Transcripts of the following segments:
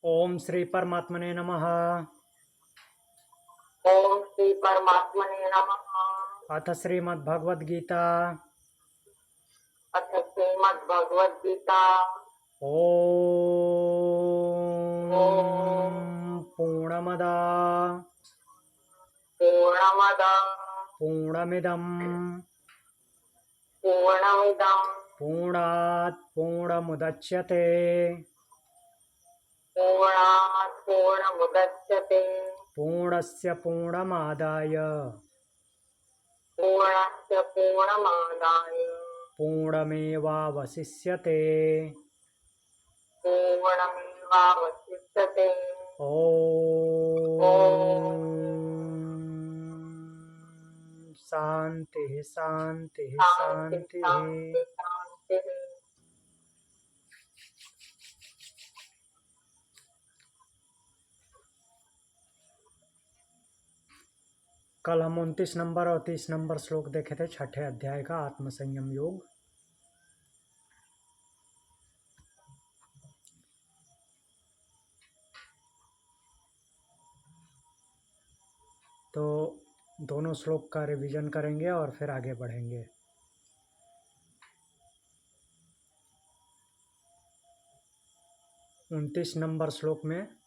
ओम श्री परमात्मने नमः। ओम श्री परमात्मने नमः। अथ श्रीमद्भगवद गीता। अथ श्रीमद् भगवद गीता। ओम पूर्णमदा पूर्णमद पूर्णमिदं पूर्णमिदं पूर्णात् पूर्णमुदच्यते पूर्णात् पूर्णमुदच्यते पूर्णस्य पूर्णमादाय पूर्णस्य पूर्णमादाय पूर्णमेवावशिष्यते। पूर्णमेवावशिष्यते। ओम ओम शांति शांति शांति शांति। शांति शांति। कल हम 29 नंबर और 30 नंबर श्लोक देखे थे छठे अध्याय का आत्मसंयम योग। तो दोनों श्लोक का रिवीजन करेंगे और फिर आगे बढ़ेंगे। उनतीस नंबर श्लोक में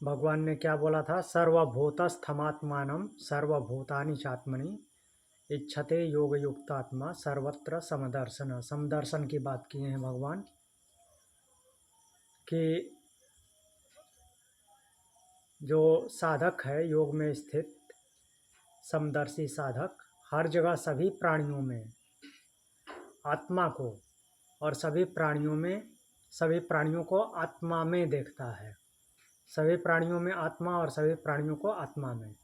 भगवान ने क्या बोला था? सर्वभूतस्थमात्मानं सर्वभूतानि चात्मनि इच्छते योग युक्तात्मा सर्वत्र समदर्शन। समदर्शन की बात किए हैं भगवान कि जो साधक है योग में स्थित समदर्शी साधक हर जगह सभी प्राणियों में आत्मा को और सभी प्राणियों को आत्मा में देखता है। सभी प्राणियों में आत्मा और सभी प्राणियों को आत्मा में।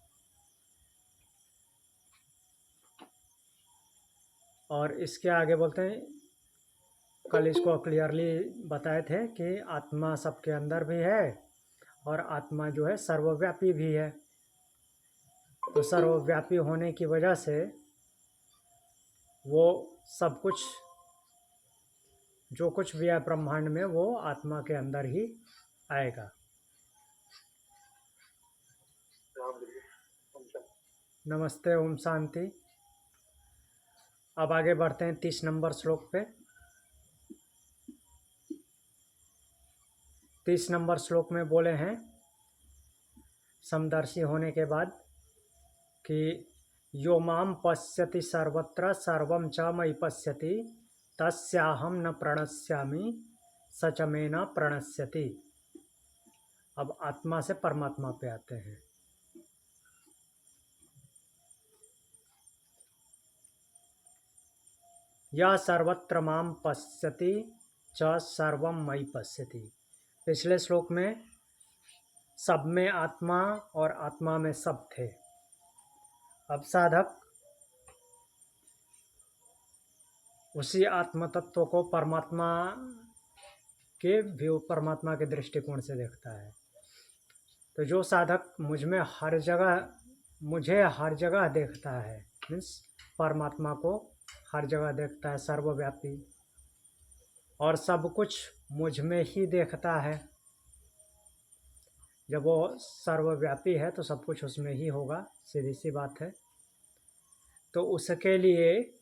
और इसके आगे बोलते हैं, कल इसको क्लियरली बताए थे कि आत्मा सबके अंदर भी है और आत्मा जो है सर्वव्यापी भी है। तो सर्वव्यापी होने की वजह से वो सब कुछ जो कुछ भी है ब्रह्मांड में वो आत्मा के अंदर ही आएगा। नमस्ते, ओम शांति। अब आगे बढ़ते हैं 30 नंबर श्लोक पे। 30 नंबर श्लोक में बोले हैं समदर्शी होने के बाद कि यो माम पश्यति सर्वत्र सर्वं च मयि पश्यति तस्याहं न प्रणश्यामि स च मे न प्रणश्यति। अब आत्मा से परमात्मा पे आते हैं। यह सर्वत्र माम पश्यति च सर्वं मयि पश्यति। पिछले श्लोक में सब में आत्मा और आत्मा में सब थे। अब साधक उसी आत्म तत्व को परमात्मा के दृष्टिकोण से देखता है। तो जो साधक मुझे हर जगह देखता है, मीन्स परमात्मा को हर जगह देखता है, सर्वव्यापी, और सब कुछ मुझ में ही देखता है। जब वो सर्वव्यापी है तो सब कुछ उसमें ही होगा, सीधी सी बात है। तो उसके लिए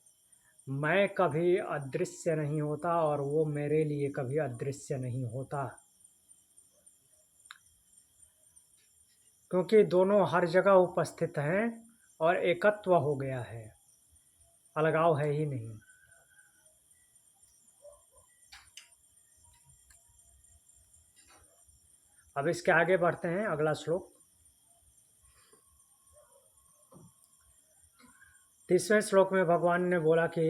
मैं कभी अदृश्य नहीं होता और वो मेरे लिए कभी अदृश्य नहीं होता, क्योंकि दोनों हर जगह उपस्थित हैं और एकत्व हो गया है, अलगाव है ही नहीं। अब इसके आगे बढ़ते हैं, अगला श्लोक 30वें श्लोक में भगवान ने बोला कि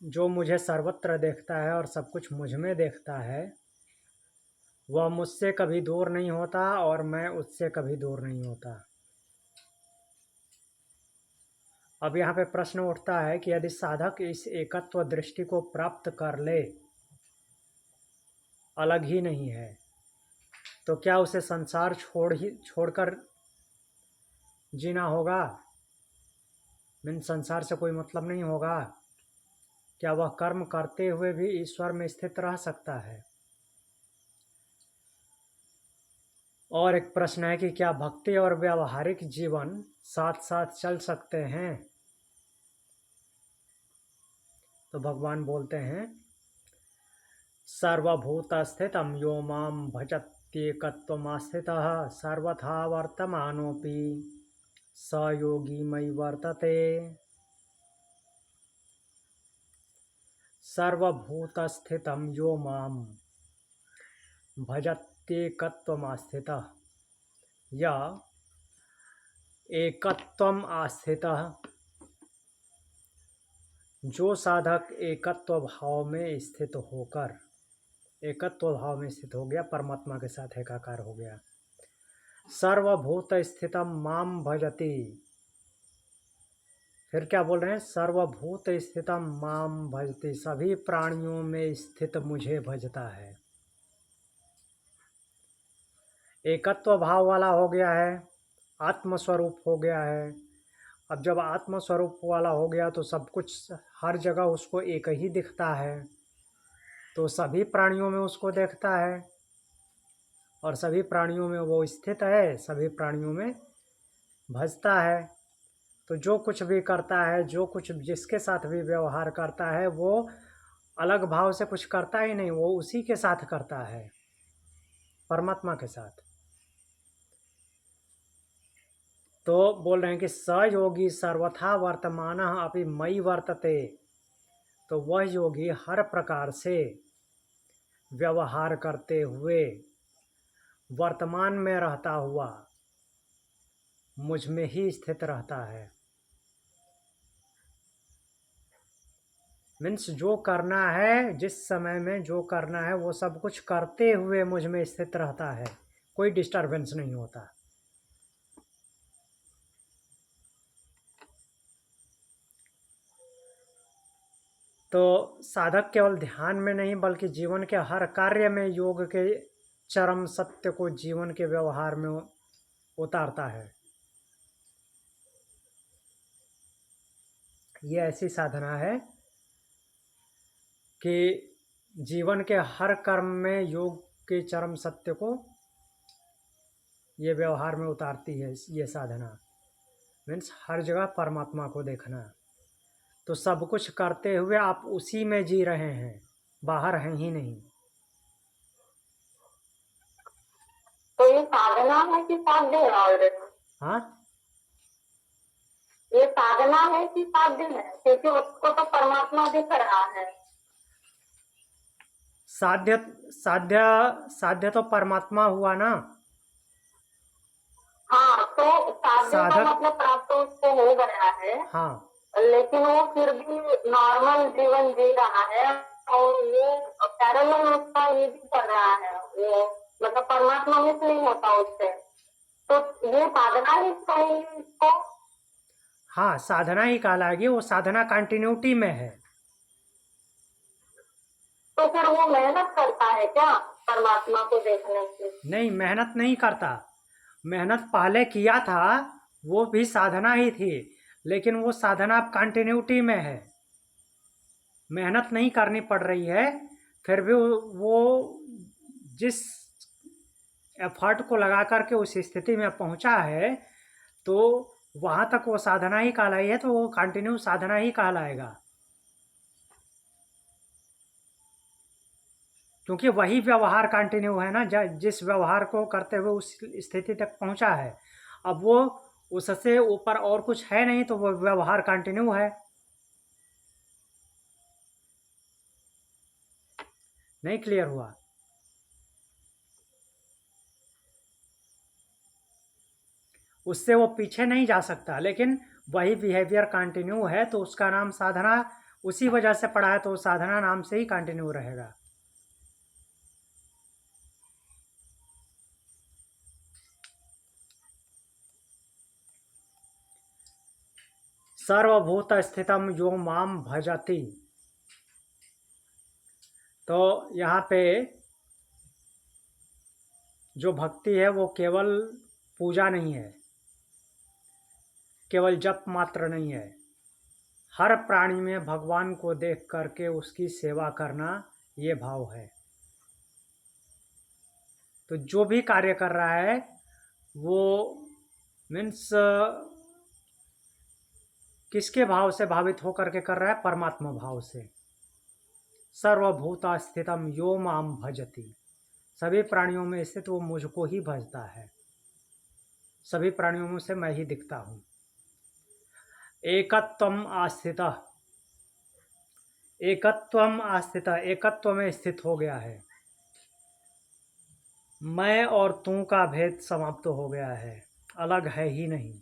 जो मुझे सर्वत्र देखता है और सब कुछ मुझ में देखता है वह मुझसे कभी दूर नहीं होता और मैं उससे कभी दूर नहीं होता। अब यहाँ पे प्रश्न उठता है कि यदि साधक इस एकत्व दृष्टि को प्राप्त कर ले, अलग ही नहीं है, तो क्या उसे संसार छोड़कर जीना होगा? संसार से कोई मतलब नहीं होगा? क्या वह कर्म करते हुए भी ईश्वर में स्थित रह सकता है? और एक प्रश्न है कि क्या भक्ति और व्यावहारिक जीवन साथ साथ चल सकते हैं? तो भगवान बोलते हैं, सर्वभूतस्थितं यो मां भजत्येकत्वमास्थितः सर्वथा वर्तमानोऽपि स योगी मयि वर्तते। सर्वभूतस्थितं यो मां भजत्येकत्वमास्थितः, या एकत्वम आस्थितः, जो साधक एकत्व भाव में स्थित होकर, एकत्व भाव में स्थित हो गया, परमात्मा के साथ एकाकार हो गया। सर्वभूत स्थितम माम भजति, फिर क्या बोल रहे हैं? सर्वभूत स्थितम माम भजति, सभी प्राणियों में स्थित मुझे भजता है। एकत्व भाव वाला हो गया है, आत्मस्वरूप हो गया है। अब जब आत्मस्वरूप वाला हो गया तो सब कुछ हर जगह उसको एक ही दिखता है, तो सभी प्राणियों में उसको देखता है और सभी प्राणियों में वो स्थित है, सभी प्राणियों में भजता है। तो जो कुछ भी करता है, जो कुछ जिसके साथ भी व्यवहार करता है, वो अलग भाव से कुछ करता ही नहीं, वो उसी के साथ करता है, परमात्मा के साथ। तो बोल रहे हैं कि स योगी सर्वथा वर्तमान अपि मयि वर्तते, तो वह योगी हर प्रकार से व्यवहार करते हुए वर्तमान में रहता हुआ मुझ में ही स्थित रहता है। मीन्स जो करना है, जिस समय में जो करना है वो सब कुछ करते हुए मुझ में स्थित रहता है, कोई डिस्टरबेंस नहीं होता। तो साधक केवल ध्यान में नहीं बल्कि जीवन के हर कार्य में योग के चरम सत्य को जीवन के व्यवहार में उतारता है। ये ऐसी साधना है कि जीवन के हर कर्म में योग के चरम सत्य को ये व्यवहार में उतारती है। ये साधना मीन्स हर जगह परमात्मा को देखना। तो सब कुछ करते हुए आप उसी में जी रहे हैं, बाहर हैं ही नहीं। तो ये साधना है कि साध्य है ऑलरेडी? हाँ, ये साधना है कि साध्य है? क्योंकि उसको तो परमात्मा दिख रहा है। साध्य साध्य साध्य तो परमात्मा हुआ ना। हाँ, तो साध्य का साधक, मतलब प्राप्त तो उसको हो गया है, हाँ लेकिन वो फिर भी नॉर्मल जीवन जी रहा है और वो पैरेलल उसका ये भी कर रहा है, वो मतलब परमात्मा मिस नहीं होता उससे। तो ये साधना ही कहेंगे इसको? हाँ, साधना ही कहलाएगी। वो साधना कंटिन्यूटी में है। तो फिर वो मेहनत करता है क्या परमात्मा को देखने की? नहीं, मेहनत नहीं करता। मेहनत पहले किया था, वो भी साधना ही थी, लेकिन वो साधना अब कंटिन्यूटी में है, मेहनत नहीं करनी पड़ रही है। फिर भी वो जिस एफर्ट को लगा करके उस स्थिति में पहुंचा है, तो वहाँ तक वो साधना ही कहलाई है, तो वो कंटिन्यू साधना ही कहलाएगा, क्योंकि वही व्यवहार कंटिन्यू है ना। जिस व्यवहार को करते हुए उस स्थिति तक पहुंचा है, अब वो उससे ऊपर और कुछ है नहीं, तो वो व्यवहार कंटिन्यू है। नहीं क्लियर हुआ? उससे वो पीछे नहीं जा सकता, लेकिन वही बिहेवियर कंटिन्यू है, तो उसका नाम साधना उसी वजह से पड़ा है, तो साधना नाम से ही कंटिन्यू रहेगा। सर्वभूत स्थितम यो माम भजति, तो यहाँ पे जो भक्ति है वो केवल पूजा नहीं है, केवल जप मात्र नहीं है। हर प्राणी में भगवान को देख करके उसकी सेवा करना, ये भाव है। तो जो भी कार्य कर रहा है वो मीन्स किसके भाव से भावित होकर के कर रहा है? परमात्मा भाव से। सर्वभूता स्थितम यो माम भजति, सभी प्राणियों में स्थित वो मुझको ही भजता है, सभी प्राणियों में से मैं ही दिखता हूँ। एकत्वम आस्थितः, एकत्वम आस्थितः, एकत्व में स्थित हो गया है। मैं और तू का भेद समाप्त हो गया है, अलग है ही नहीं।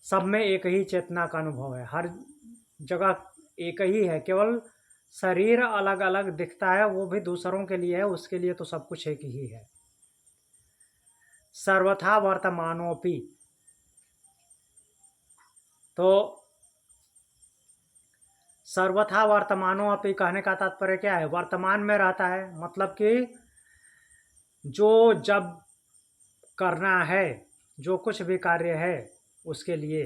सब में एक ही चेतना का अनुभव है, हर जगह एक ही है, केवल शरीर अलग अलग दिखता है, वो भी दूसरों के लिए है, उसके लिए तो सब कुछ एक ही है। सर्वथा वर्तमानोपि, तो सर्वथा वर्तमानोपि कहने का तात्पर्य क्या है? वर्तमान में रहता है, मतलब कि जो जब करना है, जो कुछ भी कार्य है उसके लिए,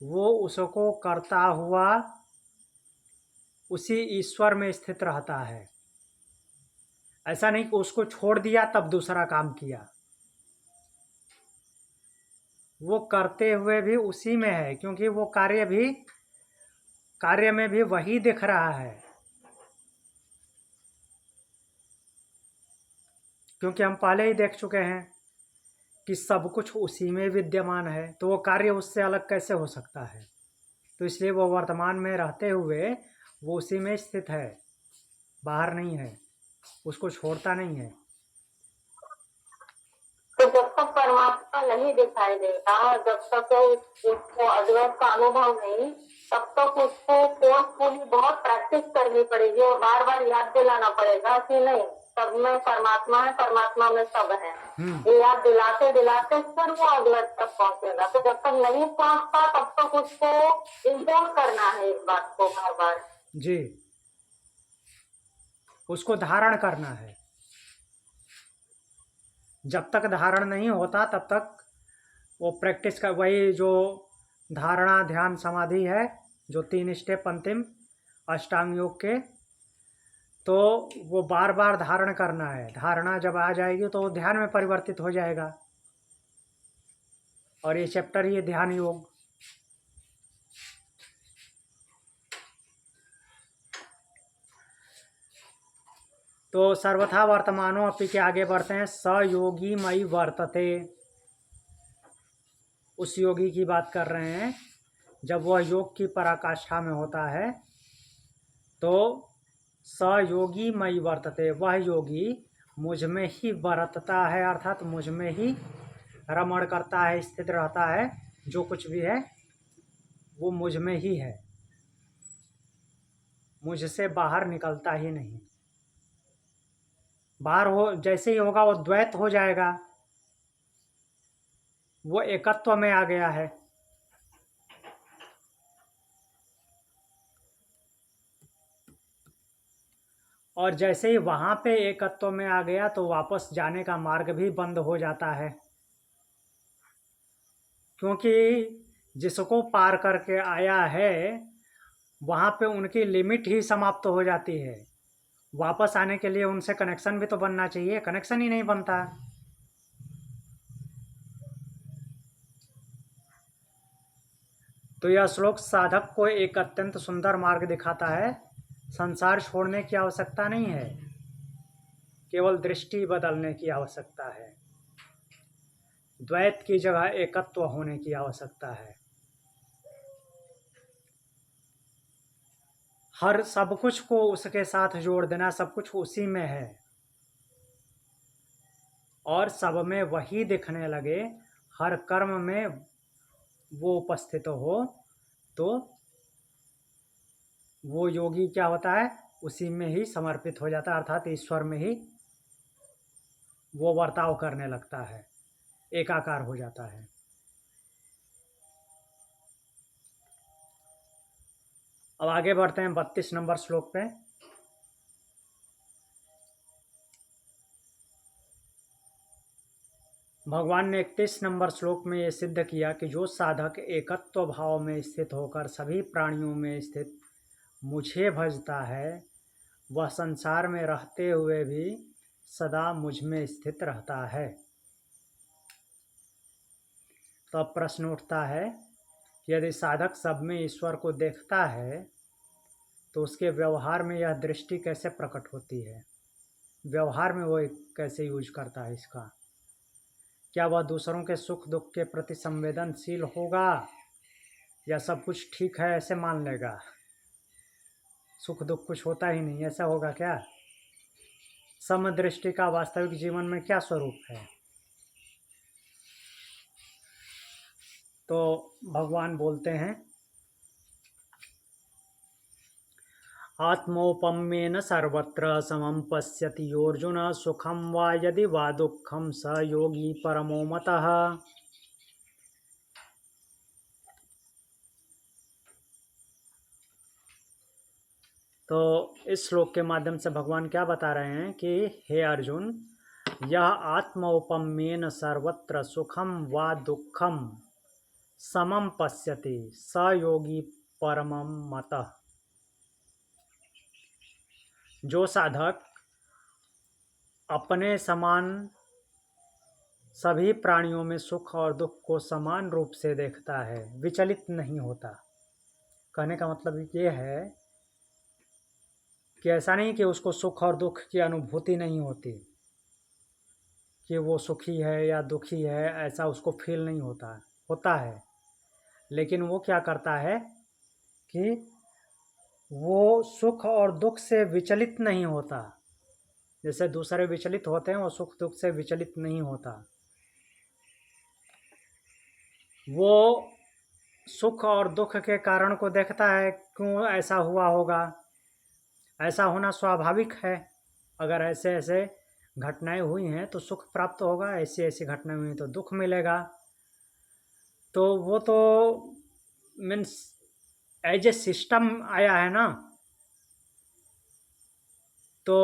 वो उसको करता हुआ उसी ईश्वर में स्थित रहता है। ऐसा नहीं कि उसको छोड़ दिया तब दूसरा काम किया, वो करते हुए भी उसी में है, क्योंकि वो कार्य में भी वही दिख रहा है, क्योंकि हम पहले ही देख चुके हैं कि सब कुछ उसी में विद्यमान है, तो वो कार्य उससे अलग कैसे हो सकता है? तो इसलिए वो वर्तमान में रहते हुए वो उसी में स्थित है, बाहर नहीं है, उसको छोड़ता नहीं है। तो जब तक परमात्मा नहीं दिखाई देता, जब तक उसको अद्वैत का अनुभव नहीं, तब तक उसको फोर्सफुली बहुत प्रैक्टिस करनी पड़ेगी और बार बार याद दिलाना पड़ेगा कि नहीं, सब में परमात्मा है, परमात्मा में सब है। ये याद दिलाते दिलाते फिर वो अद्वैत तक पहुंचेगा। तो जब तक नहीं पहुंचता तब तक उसको इम्पोर्ट करना है इस बात को बार बार। जी, उसको धारण करना है। जब तक धारण नहीं होता तब तक वो प्रैक्टिस का, वही जो धारणा ध्यान समाधि है, जो 3 स्टेप अंतिम अष्टांग योग के, तो वो बार बार धारण करना है। धारणा जब आ जाएगी तो वो ध्यान में परिवर्तित हो जाएगा, और ये चैप्टर ये ध्यान योग। तो सर्वथा वर्तमानो अपि के आगे बढ़ते हैं। स योगी मई वर्तते, उस योगी की बात कर रहे हैं जब वह योग की पराकाष्ठा में होता है। तो स योगी मई वर्तते, वह योगी मुझ में ही वर्तता है, अर्थात मुझ में ही रमण करता है, स्थित रहता है। जो कुछ भी है वो मुझ में ही है, मुझसे बाहर निकलता ही नहीं। बाहर हो जैसे ही होगा वो द्वैत हो जाएगा, वो एकत्व में आ गया है। और जैसे ही वहाँ पे एकत्व में आ गया तो वापस जाने का मार्ग भी बंद हो जाता है, क्योंकि जिसको पार करके आया है वहाँ पे उनकी लिमिट ही समाप्त हो जाती है। वापस आने के लिए उनसे कनेक्शन भी तो बनना चाहिए, कनेक्शन ही नहीं बनता। तो यह श्लोक साधक को एक अत्यंत सुंदर मार्ग दिखाता है। संसार छोड़ने की आवश्यकता नहीं है, केवल दृष्टि बदलने की आवश्यकता है। द्वैत की जगह एकत्व होने की आवश्यकता है। हर सब कुछ को उसके साथ जोड़ देना, सब कुछ उसी में है और सब में वही दिखने लगे, हर कर्म में वो उपस्थित हो, तो वो योगी क्या होता है? उसी में ही समर्पित हो जाता है, अर्थात ईश्वर में ही वो वर्ताव करने लगता है, एकाकार हो जाता है। अब आगे बढ़ते हैं 32 नंबर श्लोक पे। भगवान ने 31 नंबर श्लोक में ये सिद्ध किया कि जो साधक एकत्व भाव में स्थित होकर सभी प्राणियों में स्थित मुझे भजता है, वह संसार में रहते हुए भी सदा मुझ में स्थित रहता है। तो अब प्रश्न उठता है कि यदि साधक सब में ईश्वर को देखता है तो उसके व्यवहार में यह दृष्टि कैसे प्रकट होती है, व्यवहार में वो कैसे यूज करता है इसका। क्या वह दूसरों के सुख दुख के प्रति संवेदनशील होगा या सब कुछ ठीक है ऐसे मान लेगा, सुख दुख कुछ होता ही नहीं, ऐसा होगा क्या। समदृष्टि का वास्तविक जीवन में क्या स्वरूप है। तो भगवान बोलते हैं आत्मौपम्येन सर्वत्र समं पश्यति योऽर्जुन सुखं वा यदि वा दुःखं स योगी परमो मतः। तो इस श्लोक के माध्यम से भगवान क्या बता रहे हैं कि हे अर्जुन, यह आत्मौपम्येन सर्वत्र सुखम वा दुःखम समम पश्यति स योगी परमम मतः। जो साधक अपने समान सभी प्राणियों में सुख और दुख को समान रूप से देखता है, विचलित नहीं होता। कहने का मतलब ये है कि ऐसा नहीं कि उसको सुख और दुख की अनुभूति नहीं होती, कि वो सुखी है या दुखी है ऐसा उसको फील नहीं होता, होता है। लेकिन वो क्या करता है कि वो सुख और दुख से विचलित नहीं होता। जैसे दूसरे विचलित होते हैं, वो सुख दुख से विचलित नहीं होता। वो सुख और दुख के कारण को देखता है, क्यों ऐसा हुआ होगा, ऐसा होना स्वाभाविक है। अगर ऐसे ऐसे घटनाएं हुई हैं तो सुख प्राप्त होगा, ऐसी ऐसी घटनाएं हुई तो दुख मिलेगा। तो वो तो मीन्स एज ए सिस्टम आया है ना, तो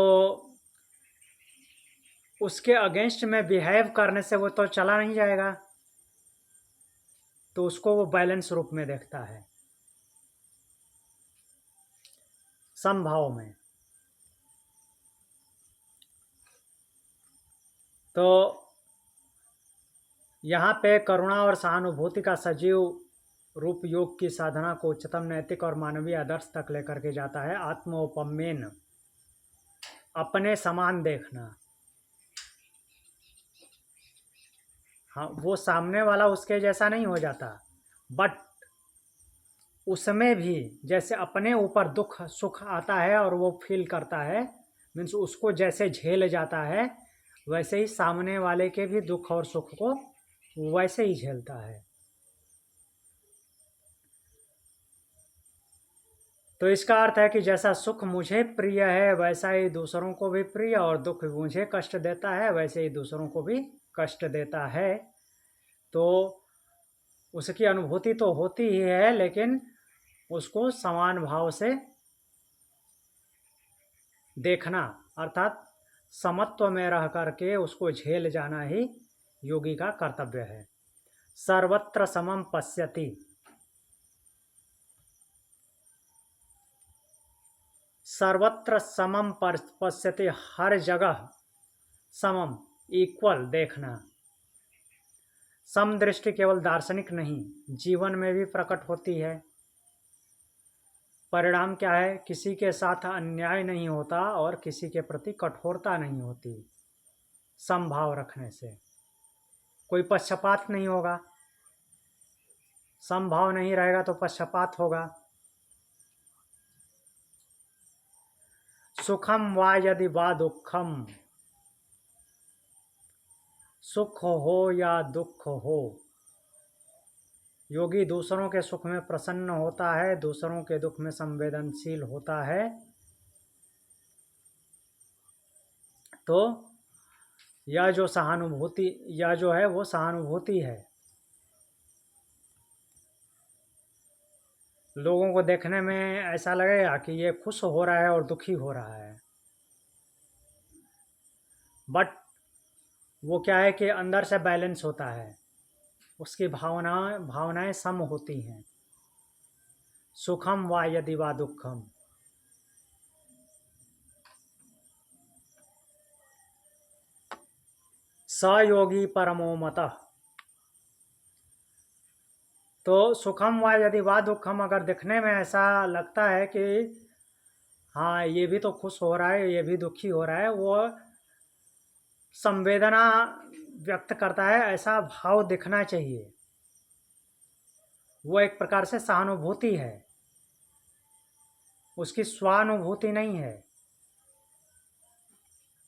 उसके अगेंस्ट में बिहेव करने से वो तो चला नहीं जाएगा। तो उसको वो बैलेंस रूप में देखता है, समभाव में। तो यहाँ पे करुणा और सहानुभूति का सजीव रूप योग की साधना को उच्चतम नैतिक और मानवीय आदर्श तक लेकर के जाता है। आत्मोपम्येन, अपने समान देखना। हाँ, वो सामने वाला उसके जैसा नहीं हो जाता, बट उसमें भी जैसे अपने ऊपर दुख सुख आता है और वो फील करता है, मीन्स उसको जैसे झेल जाता है, वैसे ही सामने वाले के भी दुख और सुख को वैसे ही झेलता है। तो इसका अर्थ है कि जैसा सुख मुझे प्रिय है वैसा ही दूसरों को भी प्रिय, और दुख मुझे कष्ट देता है वैसे ही दूसरों को भी कष्ट देता है। तो उसकी अनुभूति तो होती ही है, लेकिन उसको समान भाव से देखना, अर्थात समत्व में रह करके उसको झेल जाना ही योगी का कर्तव्य है। सर्वत्र समम पश्यति, सर्वत्र समम पश्यति, हर जगह समम इक्वल देखना। समदृष्टि केवल दार्शनिक नहीं, जीवन में भी प्रकट होती है। परिणाम क्या है, किसी के साथ अन्याय नहीं होता और किसी के प्रति कठोरता नहीं होती। समभाव रखने से कोई पक्षपात नहीं होगा, समभाव नहीं रहेगा तो पक्षपात होगा। सुखम वा यदि वा दुखम, सुख हो या दुख हो, योगी दूसरों के सुख में प्रसन्न होता है, दूसरों के दुख में संवेदनशील होता है। तो यह जो सहानुभूति, यह जो है वो सहानुभूति है। लोगों को देखने में ऐसा लगेगा कि ये खुश हो रहा है और दुखी हो रहा है, बट वो क्या है कि अंदर से बैलेंस होता है, उसकी भावनाएं सम होती हैं। सुखम वा यदि वा दुखम। स योगी परमो मतः। तो सुखम व यदि वा दुखम, अगर दिखने में ऐसा लगता है कि हाँ ये भी तो खुश हो रहा है, ये भी दुखी हो रहा है, वो संवेदना व्यक्त करता है, ऐसा भाव दिखना चाहिए। वो एक प्रकार से सहानुभूति है, उसकी स्वानुभूति नहीं है।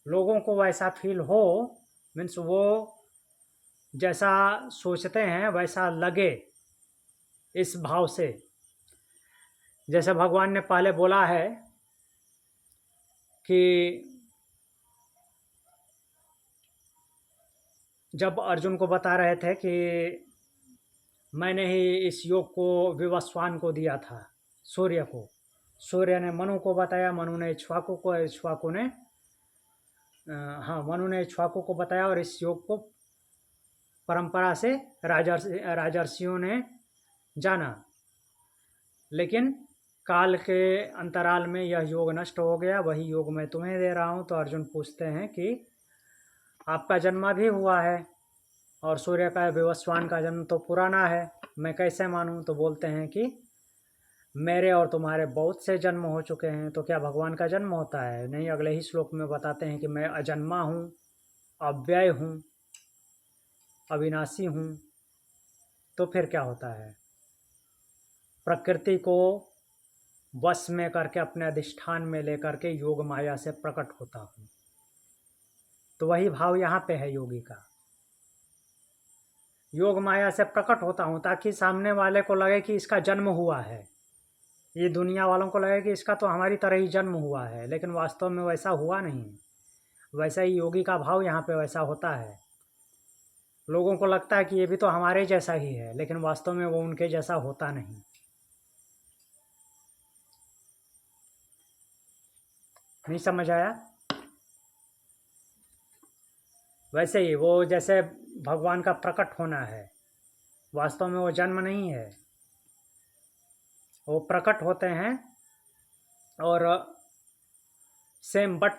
लोगों को वैसा फील हो, मीन्स वो जैसा सोचते हैं वैसा लगे, इस भाव से। जैसे भगवान ने पहले बोला है कि जब अर्जुन को बता रहे थे कि मैंने ही इस योग को विवस्वान को दिया था, सूर्य को। सूर्य ने मनु को बताया, मनु ने इक्ष्वाकु को, इक्ष्वाकु ने मनु ने इक्ष्वाकु को बताया, और इस योग को परंपरा से राजर्षियों ने जाना। लेकिन काल के अंतराल में यह योग नष्ट हो गया, वही योग मैं तुम्हें दे रहा हूँ। तो अर्जुन पूछते हैं कि आपका जन्म भी हुआ है और सूर्य का विवस्वान का जन्म तो पुराना है, मैं कैसे मानूं? तो बोलते हैं कि मेरे और तुम्हारे बहुत से जन्म हो चुके हैं, तो क्या भगवान का जन्म होता है? नहीं। अगले ही श्लोक में बताते हैं कि मैं अजन्मा हूँ, अव्यय हूँ, अविनाशी हूँ। तो फिर क्या होता है? प्रकृति को वश में करके, अपने अधिष्ठान में लेकर के योग माया से प्रकट होता हूँ। तो वही भाव यहाँ पे है योगी का। योग माया से प्रकट होता हूँ ताकि सामने वाले को लगे कि इसका जन्म हुआ है, ये दुनिया वालों को लगे कि इसका तो हमारी तरह ही जन्म हुआ है, लेकिन वास्तव में वैसा हुआ नहीं। वैसा ही योगी का भाव यहाँ पे वैसा होता है। लोगों को लगता है कि ये भी तो हमारे जैसा ही है, लेकिन वास्तव में वो उनके जैसा होता नहीं। नहीं समझ आया? वैसे ही वो जैसे भगवान का प्रकट होना है, वास्तव में वो जन्म नहीं है, वो प्रकट होते हैं। और सेम बट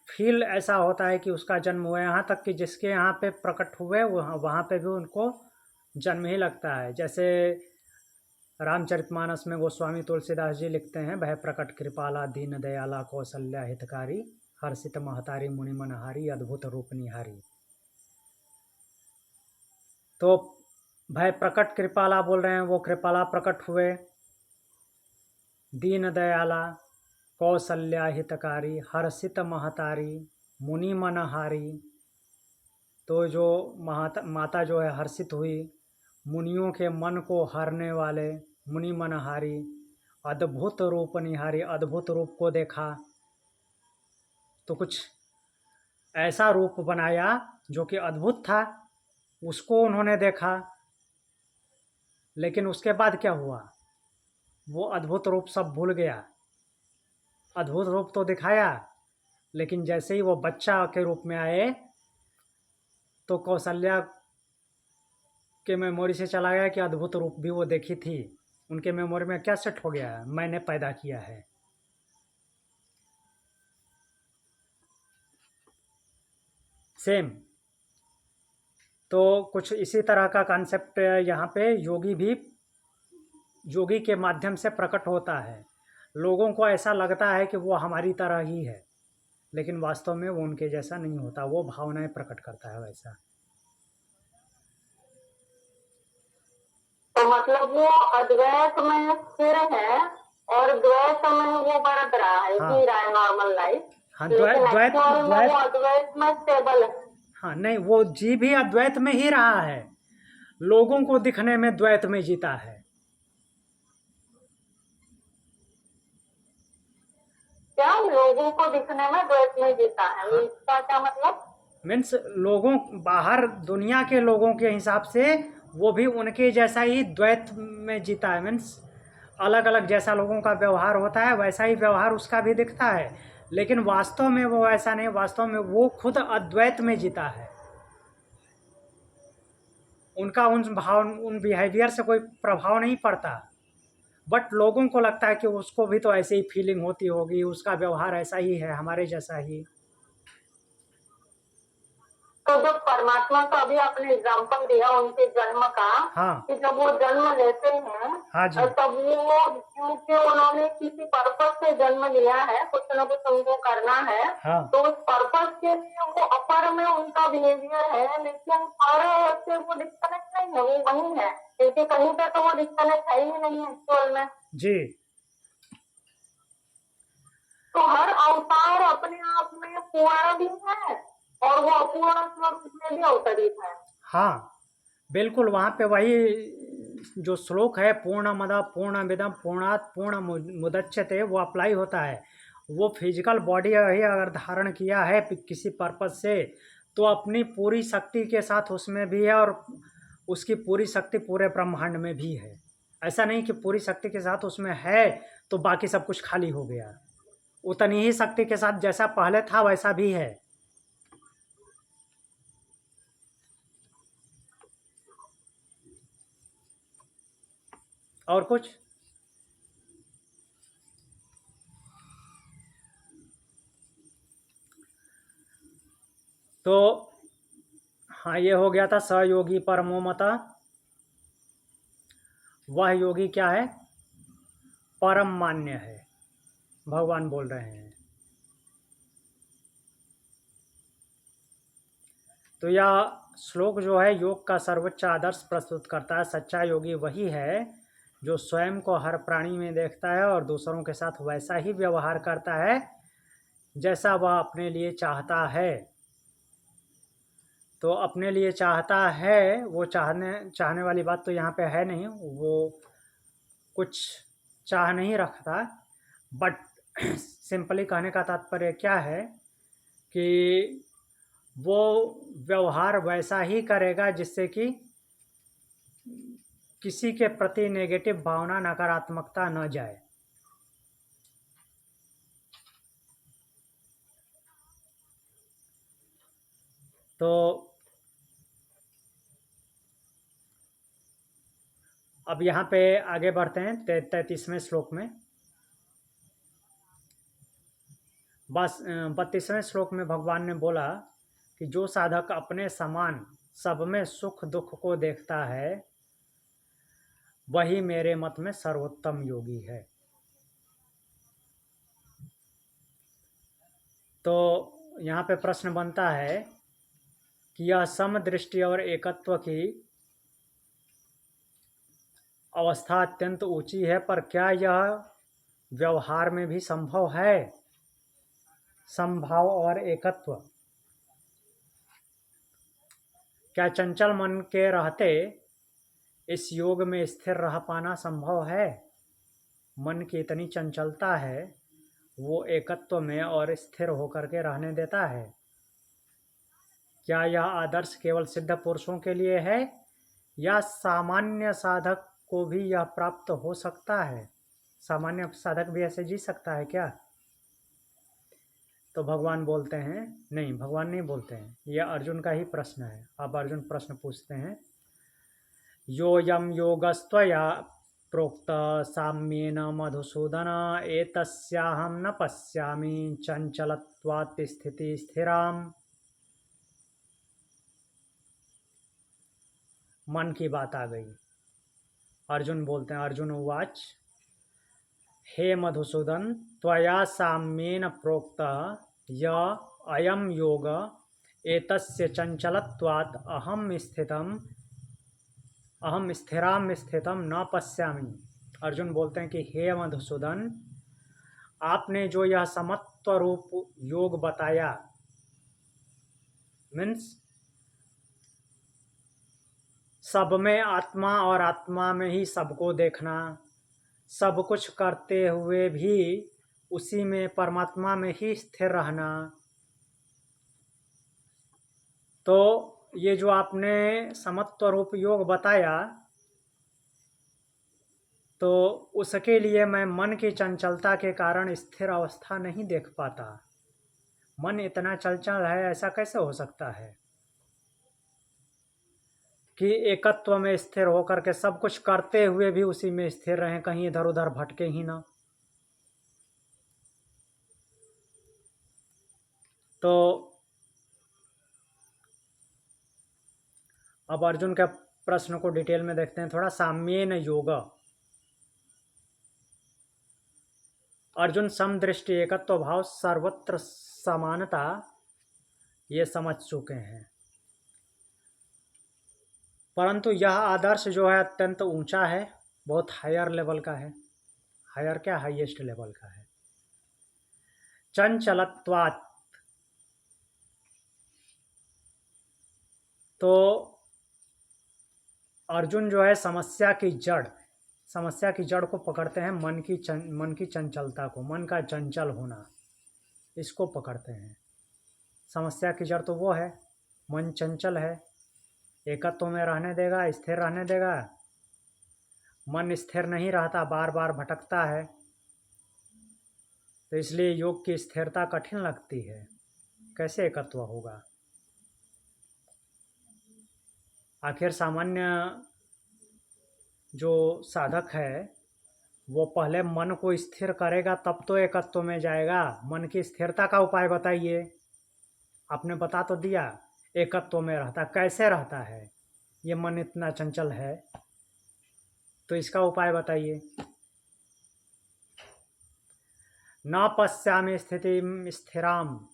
फील ऐसा होता है कि उसका जन्म हुआ है। यहाँ तक कि जिसके यहाँ पे प्रकट हुए वहाँ पे भी उनको जन्म ही लगता है। जैसे रामचरितमानस में गोस्वामी तुलसीदास जी लिखते हैं, भय प्रकट कृपाला दीन दयाला कौशल्या हितकारी हर्षित महतारी मुनि मनहारी अद्भुत रूप निहारी। तो भय प्रकट कृपाला बोल रहे हैं, वो कृपाला प्रकट हुए। दीन दयाला कौशल्या हितकारी हर्षित महतारी मुनि मनहारी। तो जो माता जो है हर्षित हुई, मुनियों के मन को हरने वाले मुनि मनहारी, अद्भुत रूप निहारी, अद्भुत रूप को देखा। तो कुछ ऐसा रूप बनाया जो कि अद्भुत था, उसको उन्होंने देखा। लेकिन उसके बाद क्या हुआ? वो अद्भुत रूप सब भूल गया। अद्भुत रूप तो दिखाया, लेकिन जैसे ही वो बच्चा के रूप में आए तो कौशल्या के मेमोरी से चला गया कि अद्भुत रूप भी वो देखी थी। उनके मेमोरी में क्या सेट हो गया? मैंने पैदा किया है। सेम। तो कुछ इसी तरह का कॉन्सेप्ट यहाँ पे योगी के माध्यम से प्रकट होता है। लोगों को ऐसा लगता है कि वो हमारी तरह ही है, लेकिन वास्तव में वो उनके जैसा नहीं होता। वो भावनाएं प्रकट करता है वैसा। तो मतलब वो अद्वैत में स्थिर है और द्वैत में वो बरत रहा है, जी रहा है नॉर्मल लाइफ। हाँ, द्वैत वो अद्वैत में स्टेबल है। हाँ नहीं, वो जी भी अद्वैत में ही रहा है, लोगों को दिखने में द्वैत में जीता है। क्या लोगों को दिखने में द्वैत में जीता है? हाँ। इसका क्या मतलब? मीन्स लोगों, बाहर दुनिया के लोगों के हिसाब से वो भी उनके जैसा ही द्वैत में जीता है। मीन्स अलग अलग जैसा लोगों का व्यवहार होता है वैसा ही व्यवहार उसका भी दिखता है, लेकिन वास्तव में वो ऐसा नहीं। वास्तव में वो खुद अद्वैत में जीता है। उनका उन बिहेवियर से कोई प्रभाव नहीं पड़ता, बट लोगों को लगता है कि उसको भी तो ऐसे ही फीलिंग होती होगी, उसका व्यवहार ऐसा ही है, हमारे जैसा ही। तो जो परमात्मा का अभी आपने एग्जाम्पल दिया उनके जन्म का, हाँ कि जब वो जन्म लेते हैं हाँ जी तब वो, क्योंकि उन्होंने किसी पर्पज से जन्म लिया है, कुछ न कुछ उनको करना है, हाँ तो उस पर्पज के लिए वो अपर में उनका बिहेवियर है, लेकिन पर से वो डिस्कनेक्ट नहीं है, वो वही है, क्योंकि कहीं पे तो वो डिस्कनेक्ट है ही नहीं एक्चुअल में। जी। तो हर अवतार अपने आप में पूर्ण भी है और वो अपूर्ण स्वरूप में भी अवतरित है। हाँ बिल्कुल, वहाँ पे वही जो श्लोक है पूर्णमद पूर्णमिदं पूर्णात् पूर्णमुदच्यते वो अप्लाई होता है। वो फिजिकल बॉडी ही अगर धारण किया है किसी पर्पज से, तो अपनी पूरी शक्ति के साथ उसमें भी है और उसकी पूरी शक्ति पूरे ब्रह्मांड में भी है। ऐसा नहीं कि पूरी शक्ति के साथ उसमें है तो बाकी सब कुछ खाली हो गया। उतनी ही शक्ति के साथ जैसा पहले था वैसा भी है। और कुछ? तो हाँ, ये हो गया था सहयोगी परमो मता। वह योगी क्या है? परम मान्य है, भगवान बोल रहे हैं। तो यह श्लोक जो है योग का सर्वोच्च आदर्श प्रस्तुत करता है। सच्चा योगी वही है जो स्वयं को हर प्राणी में देखता है और दूसरों के साथ वैसा ही व्यवहार करता है जैसा वह अपने लिए चाहता है। तो अपने लिए चाहता है, वो चाहने वाली बात तो यहाँ पे है नहीं, वो कुछ चाह नहीं रखता, बट सिंपली कहने का तात्पर्य क्या है कि वो व्यवहार वैसा ही करेगा जिससे कि किसी के प्रति नेगेटिव भावना, नकारात्मकता न जाए। तो अब यहाँ पे आगे बढ़ते हैं 33वें श्लोक में। बस 32वें श्लोक में भगवान ने बोला कि जो साधक अपने समान सब में सुख दुख को देखता है वही मेरे मत में सर्वोत्तम योगी है। तो यहाँ पे प्रश्न बनता है कि यह समदृष्टि और एकत्व की अवस्था अत्यंत ऊंची है, पर क्या यह व्यवहार में भी संभव है? समभाव और एकत्व क्या चंचल मन के रहते इस योग में स्थिर रह पाना संभव है? मन की इतनी चंचलता है, वो एकत्व में और स्थिर होकर के रहने देता है। क्या यह आदर्श केवल सिद्ध पुरुषों के लिए है या सामान्य साधक को भी यह प्राप्त हो सकता है? सामान्य साधक भी ऐसे जी सकता है क्या? तो भगवान बोलते हैं नहीं, भगवान नहीं बोलते हैं, यह अर्जुन का ही प्रश्न है। अब अर्जुन प्रश्न पूछते हैं, योऽयं योगस्त्वया प्रोक्त साम्येन मधुसूदन एतस्याहं न पश्यामि चंचलत्वात् स्थिति स्थिराम। मन की बात आ गई। अर्जुन बोलते हैं, अर्जुन उवाच हे मधुसूदन त्वया साम्येन प्रोक्त य अयम योग एतस्य चंचलत्वात् अहम स्थिराम स्थितम न पश्यामि। अर्जुन बोलते हैं कि हे मधुसूदन, आपने जो यह समत्व रूप योग बताया, मीन्स सब में आत्मा और आत्मा में ही सबको देखना, सब कुछ करते हुए भी उसी में परमात्मा में ही स्थिर रहना, तो ये जो आपने समत्व रूप योग बताया, तो उसके लिए मैं मन की चंचलता के कारण स्थिर अवस्था नहीं देख पाता। मन इतना चंचल है, ऐसा कैसे हो सकता है कि एकत्व में स्थिर होकर के सब कुछ करते हुए भी उसी में स्थिर रहें, कहीं इधर उधर भटके ही ना। तो अब अर्जुन के प्रश्न को डिटेल में देखते हैं थोड़ा। साम्येन योग, अर्जुन समदृष्टि, एकत्व भाव, सर्वत्र समानता ये समझ चुके हैं, परंतु यह आदर्श जो है अत्यंत ऊंचा है, बहुत हायर लेवल का है। हायर क्या, हाईएस्ट लेवल का है। चंचलत्वात्, तो अर्जुन जो है समस्या की जड़ को पकड़ते हैं, मन की चंचलता को, मन का चंचल होना, इसको पकड़ते हैं। समस्या की जड़ तो वो है, मन चंचल है, एकत्व में रहने देगा, स्थिर रहने देगा। मन स्थिर नहीं रहता, बार बार भटकता है, तो इसलिए योग की स्थिरता कठिन लगती है। कैसे एकत्व होगा? आखिर सामान्य जो साधक है वो पहले मन को स्थिर करेगा तब तो एकत्व में जाएगा। मन की स्थिरता का उपाय बताइए। आपने बता तो दिया एकत्व में रहता, कैसे रहता है? ये मन इतना चंचल है, तो इसका उपाय बताइए। न पश्यामि स्थितिम स्थिराम,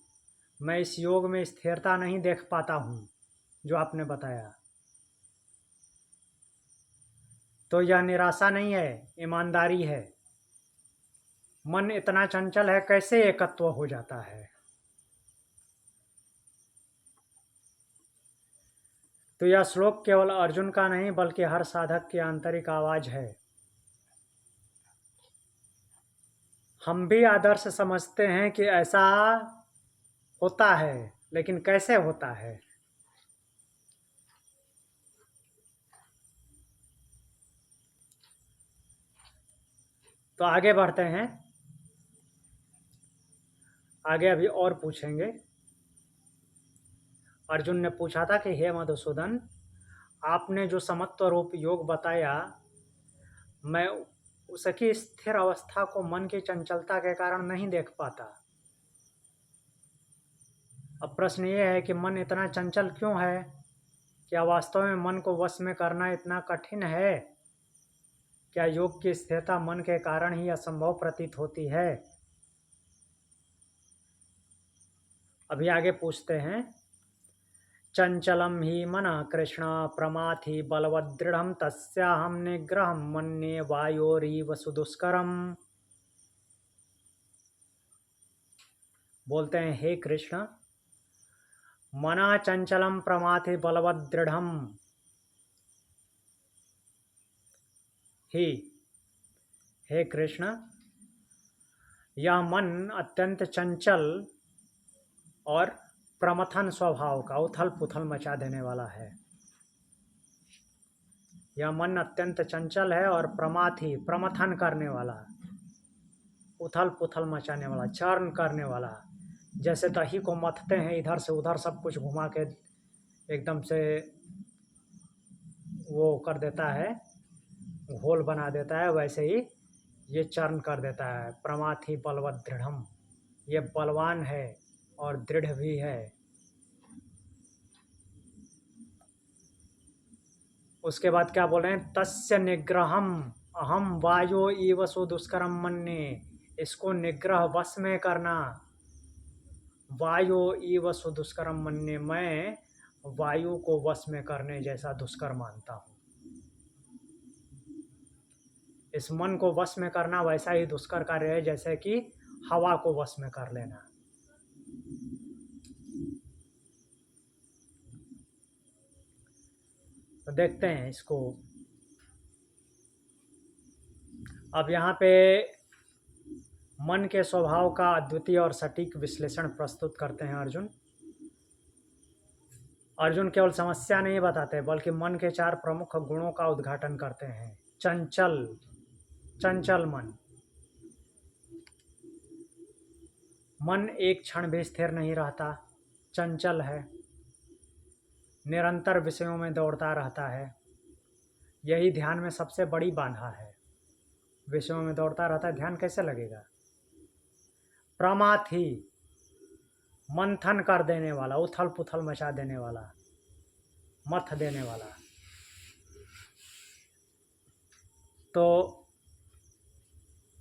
मैं इस योग में स्थिरता नहीं देख पाता हूँ जो आपने बताया। तो यह निराशा नहीं है, ईमानदारी है। मन इतना चंचल है, कैसे एकत्व हो जाता है? तो यह श्लोक केवल अर्जुन का नहीं बल्कि हर साधक की आंतरिक आवाज है। हम भी आदर्श समझते हैं कि ऐसा होता है, लेकिन कैसे होता है? तो आगे बढ़ते हैं। आगे अभी और पूछेंगे। अर्जुन ने पूछा था कि हे मधुसूदन, आपने जो समत्व रूप योग बताया, मैं उसकी स्थिर अवस्था को मन की चंचलता के कारण नहीं देख पाता। अब प्रश्न ये है कि मन इतना चंचल क्यों है? क्या वास्तव में मन को वश में करना इतना कठिन है? क्या योग की स्थिरता मन के कारण ही असंभव प्रतीत होती है? अभी आगे पूछते हैं। चंचलम ही मन कृष्ण प्रमाथि बलवदृढ़ तस्याहम निग्रह मन्ये वायोरीव सुदुष्करम। बोलते हैं, हे कृष्ण, मना चंचलम प्रमाथि बलवदृढ़ ही, हे कृष्ण, यह मन अत्यंत चंचल और प्रमथन स्वभाव का, उथल पुथल मचा देने वाला है। यह मन अत्यंत चंचल है और प्रमाथी, प्रमथन करने वाला, उथल पुथल मचाने वाला, चर्न करने वाला। जैसे दही को मथते हैं, इधर से उधर सब कुछ घुमा के एकदम से वो कर देता है, घोल बना देता है, वैसे ही ये चर्न कर देता है। प्रमाथि बलवद दृढ़म, ये बलवान है और दृढ़ भी है। उसके बाद क्या बोल रहे हैं? तस्य निग्रहम अहम वायो इव सुदुष्करम मन्ये, इसको निग्रह वश में करना। वायो इव सुदुष्करम मन्ये, मैं वायु को वश में करने जैसा दुष्कर मानता हूँ। इस मन को वश में करना वैसा ही दुष्कर कार्य है जैसे कि हवा को वश में कर लेना। तो देखते हैं इसको। अब यहाँ पे मन के स्वभाव का अद्वितीय और सटीक विश्लेषण प्रस्तुत करते हैं अर्जुन। अर्जुन केवल समस्या नहीं बताते बल्कि मन के 4 प्रमुख गुणों का उद्घाटन करते हैं। चंचल मन एक क्षण भी स्थिर नहीं रहता, चंचल है, निरंतर विषयों में दौड़ता रहता है। यही ध्यान में सबसे बड़ी बाधा है। विषयों में दौड़ता रहता है, ध्यान कैसे लगेगा? प्रमाथि, मंथन कर देने वाला, उथल पुथल मचा देने वाला। मथ देने वाला। तो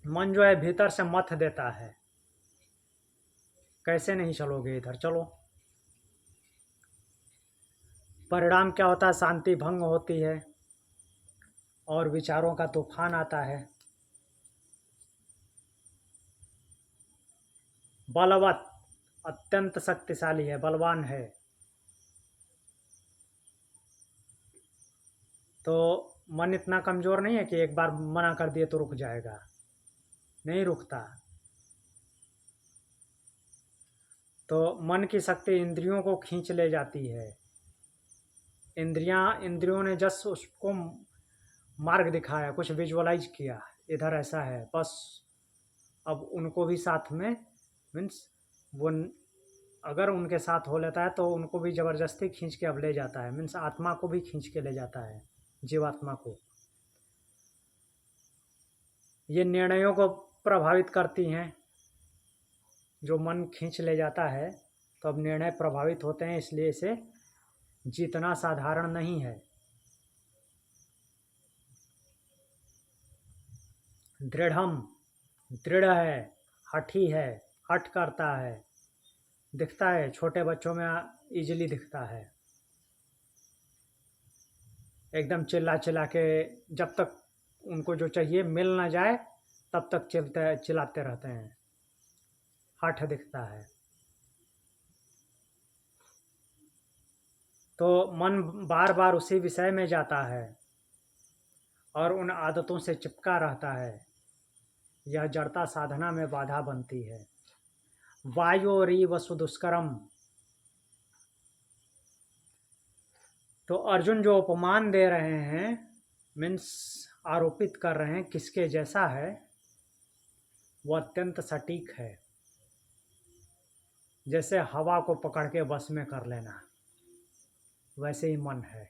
मन जो है भीतर से मथ देता है, कैसे नहीं चलोगे इधर, चलो। परिणाम क्या होता है? शांति भंग होती है और विचारों का तूफान आता है। बलवत, अत्यंत शक्तिशाली है, बलवान है। तो मन इतना कमज़ोर नहीं है कि एक बार मना कर दिए तो रुक जाएगा, नहीं रुकता। तो मन की शक्ति इंद्रियों को खींच ले जाती है। इंद्रियों ने जस्ट उसको मार्ग दिखाया, कुछ विजुअलाइज किया, इधर ऐसा है, बस अब उनको भी साथ में, मीन्स वो अगर उनके साथ हो लेता है तो उनको भी ज़बरदस्ती खींच के अब ले जाता है, मीन्स आत्मा को भी खींच के ले जाता है, जीवात्मा को। ये निर्णयों को प्रभावित करती हैं। जो मन खींच ले जाता है तो अब निर्णय प्रभावित होते हैं, इसलिए इसे जीतना साधारण नहीं है। दृढ़म, दृढ़ है, हठी है, हठ करता है, दिखता है, छोटे बच्चों में इजीली दिखता है। एकदम चिल्ला चिल्ला के, जब तक उनको जो चाहिए मिल ना जाए तब तक चिल्लाते रहते हैं, हठ दिखता है। तो मन बार बार उसी विषय में जाता है और उन आदतों से चिपका रहता है। यह जड़ता साधना में बाधा बनती है। वायोरी वसु दुष्करम। तो अर्जुन जो उपमान दे रहे हैं, मीन्स आरोपित कर रहे हैं किसके जैसा है, वो अत्यंत सटीक है। जैसे हवा को पकड़ के बस में कर लेना, वैसे ही मन है।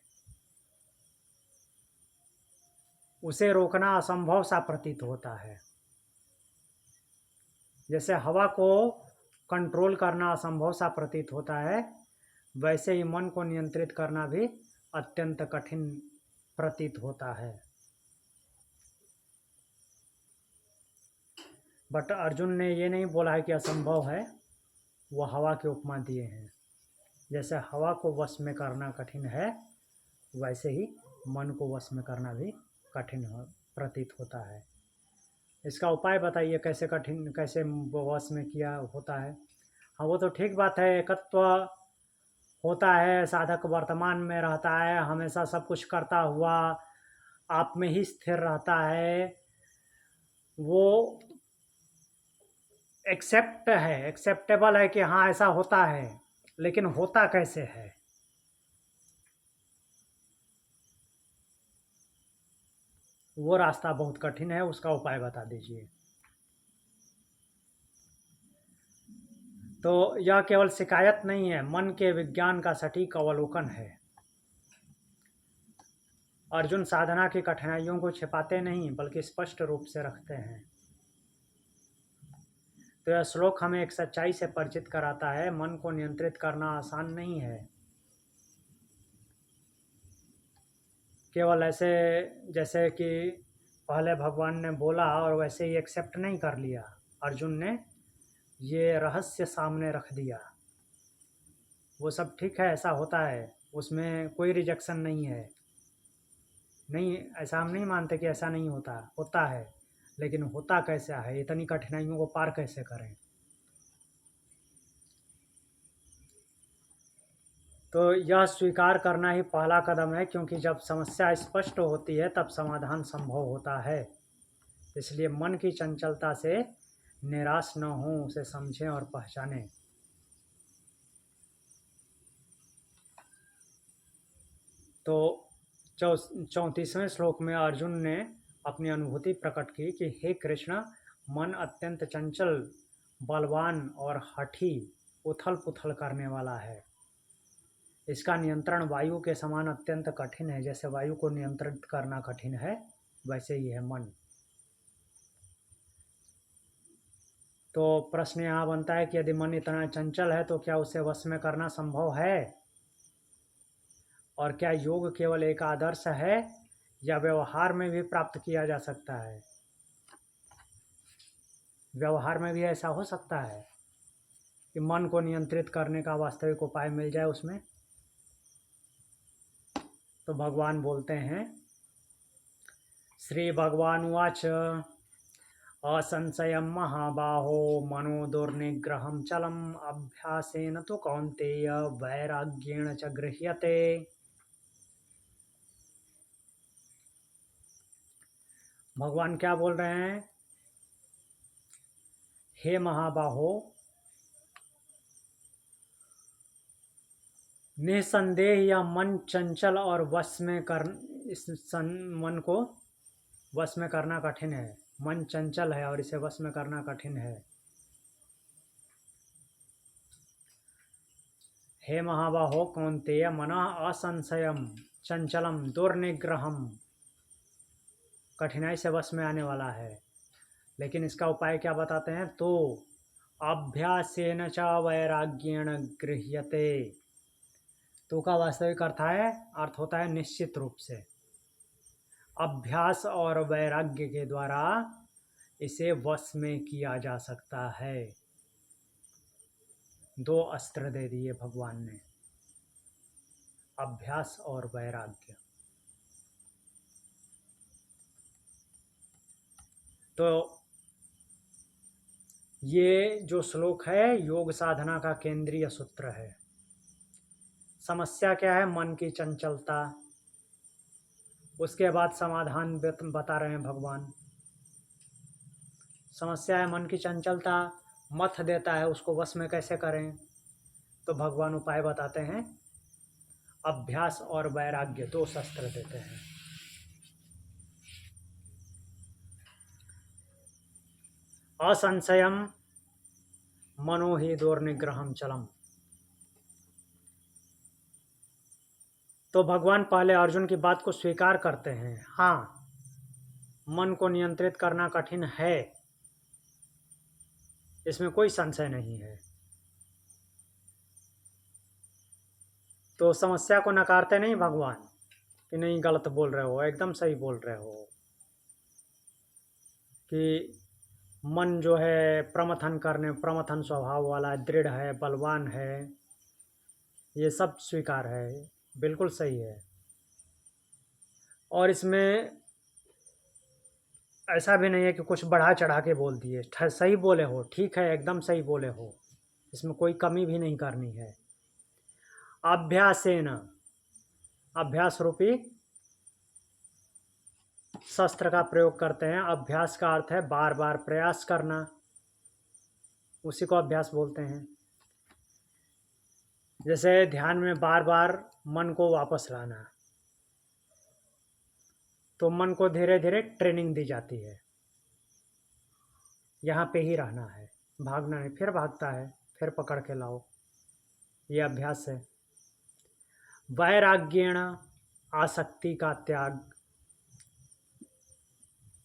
उसे रोकना असंभव सा प्रतीत होता है। जैसे हवा को कंट्रोल करना असंभव सा प्रतीत होता है, वैसे ही मन को नियंत्रित करना भी अत्यंत कठिन प्रतीत होता है। बट अर्जुन ने ये नहीं बोला है कि असंभव है, वो हवा के उपमा दिए हैं। जैसे हवा को वश में करना कठिन है, वैसे ही मन को वश में करना भी कठिन प्रतीत होता है। इसका उपाय बताइए, कैसे कठिन, कैसे वश में किया होता है। हाँ, वो तो ठीक बात है, एकत्व होता है, साधक वर्तमान में रहता है, हमेशा सब कुछ करता हुआ आप में ही स्थिर रहता है। वो एक्सेप्टेबल है कि हाँ ऐसा होता है, लेकिन होता कैसे है? वो रास्ता बहुत कठिन है, उसका उपाय बता दीजिए। तो यह केवल शिकायत नहीं है, मन के विज्ञान का सटीक अवलोकन है। अर्जुन साधना की कठिनाइयों को छिपाते नहीं, बल्कि स्पष्ट रूप से रखते हैं। तो यह श्लोक हमें एक सच्चाई से परिचित कराता है, मन को नियंत्रित करना आसान नहीं है। केवल ऐसे जैसे कि पहले भगवान ने बोला और वैसे ही एक्सेप्ट नहीं कर लिया। अर्जुन ने ये रहस्य सामने रख दिया। वो सब ठीक है, ऐसा होता है, उसमें कोई रिजेक्शन नहीं है। नहीं, ऐसा हम नहीं मानते कि ऐसा नहीं होता, होता है, लेकिन होता कैसा है, इतनी कठिनाइयों को पार कैसे करें। तो यह स्वीकार करना ही पहला कदम है, क्योंकि जब समस्या स्पष्ट होती है तब समाधान संभव होता है। इसलिए मन की चंचलता से निराश न हो, उसे समझें और पहचानें। तो 34वें श्लोक में अर्जुन ने अपनी अनुभूति प्रकट की कि हे कृष्ण, मन अत्यंत चंचल, बलवान और हठी, उथल पुथल करने वाला है। इसका नियंत्रण वायु के समान अत्यंत कठिन है। जैसे वायु को नियंत्रित करना कठिन है, वैसे ही है मन। तो प्रश्न यहाँ बनता है कि यदि मन इतना चंचल है तो क्या उसे वश में करना संभव है? और क्या योग केवल एक आदर्श है या व्यवहार में भी प्राप्त किया जा सकता है? व्यवहार में भी ऐसा हो सकता है कि मन को नियंत्रित करने का वास्तविक उपाय मिल जाए उसमें? तो भगवान बोलते हैं, श्री भगवान उवाच असंशयं महाबाहो मनो दुर्निग्रहं चलम् अभ्यासेन तु कौन्तेय वैराग्येण च गृह्यते। भगवान क्या बोल रहे हैं? हे महाबाहो, निसंदेह यह मन चंचल और वश में कर इस मन को वश में करना कठिन है। मन चंचल है और इसे वश में करना कठिन है। हे महाबाहो कौन्तेय मनः असंशयम चंचलम दुर्निग्रहम, कठिनाई से वश में आने वाला है। लेकिन इसका उपाय क्या बताते हैं? तो अभ्यासेन च वैराग्येण गृह्यते। तो का वास्तविक अर्थ होता है निश्चित रूप से। अभ्यास और वैराग्य के द्वारा इसे वश में किया जा सकता है। 2 अस्त्र दे दिए भगवान ने, अभ्यास और वैराग्य। तो ये जो श्लोक है योग साधना का केंद्रीय सूत्र है। समस्या क्या है? मन की चंचलता। उसके बाद समाधान बता रहे हैं भगवान। समस्या है मन की चंचलता, मथ देता है, उसको वश में कैसे करें? तो भगवान उपाय बताते हैं, अभ्यास और वैराग्य 2 शस्त्र देते हैं। असंशयम मनो ही दुर्निग्रहम चलम। तो भगवान पहले अर्जुन की बात को स्वीकार करते हैं। हाँ, मन को नियंत्रित करना कठिन है, इसमें कोई संशय नहीं है। तो समस्या को नकारते नहीं भगवान कि नहीं गलत बोल रहे हो, एकदम सही बोल रहे हो, कि मन जो है प्रमथन स्वभाव वाला, दृढ़ है, बलवान है, ये सब स्वीकार है, बिल्कुल सही है। और इसमें ऐसा भी नहीं है कि कुछ बढ़ा चढ़ा के बोल दिए। सही बोले हो, ठीक है, एकदम सही बोले हो, इसमें कोई कमी भी नहीं करनी है। अभ्यासेन, अभ्यास रूपी शस्त्र का प्रयोग करते हैं। अभ्यास का अर्थ है बार बार प्रयास करना, उसी को अभ्यास बोलते हैं। जैसे ध्यान में बार बार मन को वापस लाना, तो मन को धीरे धीरे ट्रेनिंग दी जाती है, यहाँ पे ही रहना है, भागना नहीं, फिर भागता है, फिर पकड़ के लाओ, ये अभ्यास है। वैराग्येण, आसक्ति का त्याग।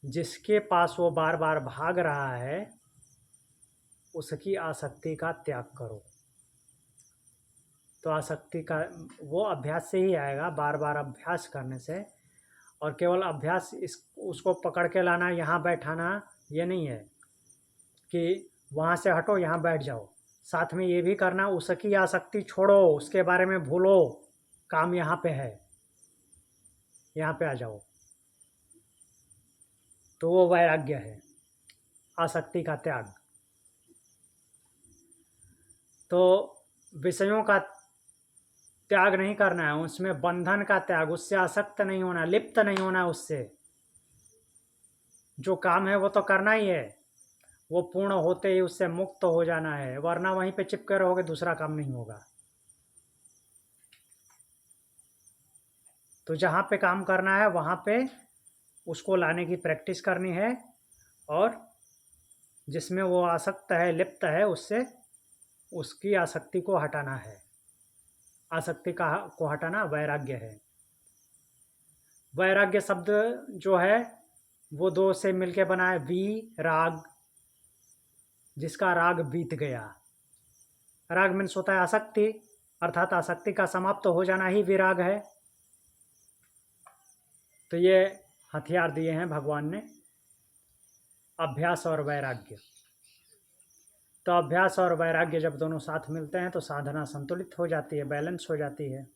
जिसके पास वो बार बार भाग रहा है उसकी आसक्ति का त्याग करो। तो आसक्ति का वो अभ्यास से ही आएगा, बार बार अभ्यास करने से। और केवल अभ्यास उसको पकड़ के लाना, यहाँ बैठाना, ये नहीं है कि वहाँ से हटो यहाँ बैठ जाओ। साथ में ये भी करना, उसकी आसक्ति छोड़ो, उसके बारे में भूलो, काम यहाँ पे है, यहाँ पे आ जाओ। तो वो वैराग्य है, आसक्ति का त्याग। तो विषयों का त्याग नहीं करना है, उसमें बंधन का त्याग, उससे आसक्त नहीं होना, लिप्त नहीं होना उससे। जो काम है वो तो करना ही है, वो पूर्ण होते ही उससे मुक्त हो जाना है, वरना वहीं पे चिपके रहोगे, दूसरा काम नहीं होगा। तो जहाँ पे काम करना है वहाँ पे उसको लाने की प्रैक्टिस करनी है, और जिसमें वो आसक्त है, लिप्त है, उससे उसकी आसक्ति को हटाना है। आसक्ति को हटाना वैराग्य है। वैराग्य शब्द जो है वो 2 से मिलके बना है, वी राग, जिसका राग बीत गया। राग मीन्स होता है आसक्ति, अर्थात आसक्ति का समाप्त हो जाना ही विराग है। तो ये हथियार दिए हैं भगवान ने, अभ्यास और वैराग्य। तो अभ्यास और वैराग्य जब दोनों साथ मिलते हैं तो साधना संतुलित हो जाती है, बैलेंस हो जाती है।